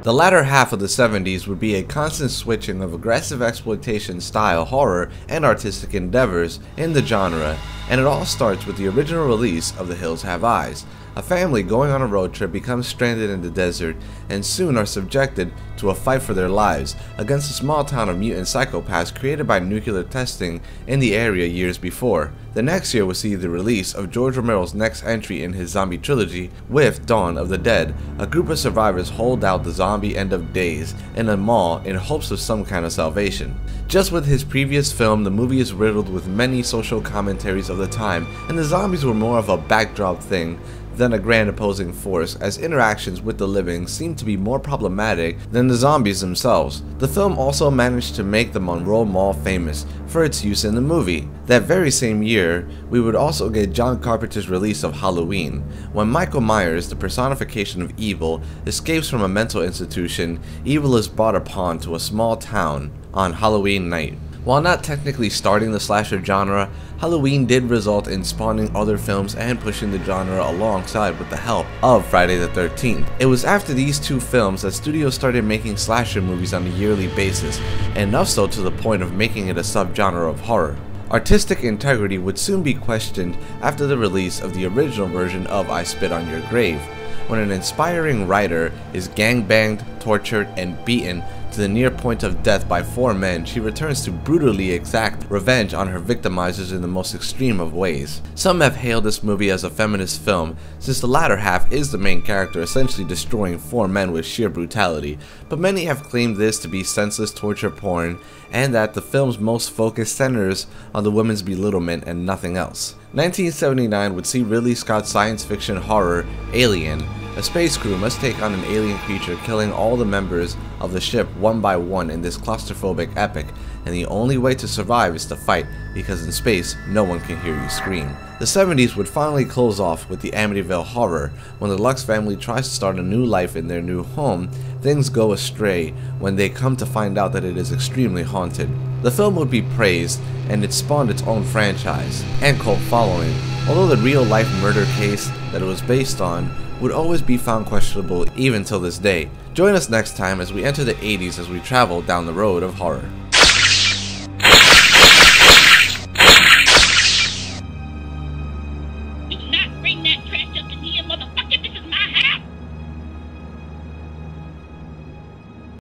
The latter half of the 70s would be a constant switching of aggressive exploitation style horror and artistic endeavors in the genre, and it all starts with the original release of The Hills Have Eyes. A family going on a road trip becomes stranded in the desert and soon are subjected to a fight for their lives against a small town of mutant psychopaths created by nuclear testing in the area years before. The next year will see the release of George Romero's next entry in his zombie trilogy with Dawn of the Dead. A group of survivors hold out the zombie end of days in a mall in hopes of some kind of salvation. Just with his previous film, the movie is riddled with many social commentaries of the time, and the zombies were more of a backdrop thing than a grand opposing force, as interactions with the living seem to be more problematic than the zombies themselves. The film also managed to make the Monroe Mall famous for its use in the movie. That very same year, we would also get John Carpenter's release of Halloween. When Michael Myers, the personification of evil, escapes from a mental institution, evil is brought upon to a small town on Halloween night. While not technically starting the slasher genre, Halloween did result in spawning other films and pushing the genre alongside with the help of Friday the 13th. It was after these two films that studios started making slasher movies on a yearly basis, enough so to the point of making it a subgenre of horror. Artistic integrity would soon be questioned after the release of the original version of I Spit on Your Grave, when an inspiring writer is gangbanged, tortured, and beaten to the near point of death by 4 men, she returns to brutally exact revenge on her victimizers in the most extreme of ways. Some have hailed this movie as a feminist film, since the latter half is the main character essentially destroying 4 men with sheer brutality, but many have claimed this to be senseless torture porn, and that the film's most focus centers on the women's belittlement and nothing else. 1979 would see Ridley Scott's science fiction horror, Alien. A space crew must take on an alien creature, killing all the members of the ship one by one in this claustrophobic epic, and the only way to survive is to fight, because in space, no one can hear you scream. The 70s would finally close off with the Amityville Horror. When the Lux family tries to start a new life in their new home, things go astray when they come to find out that it is extremely haunted. The film would be praised, and it spawned its own franchise and cult following, although the real-life murder case that it was based on would always be found questionable even till this day. Join us next time as we enter the 80s as we travel down the road of horror.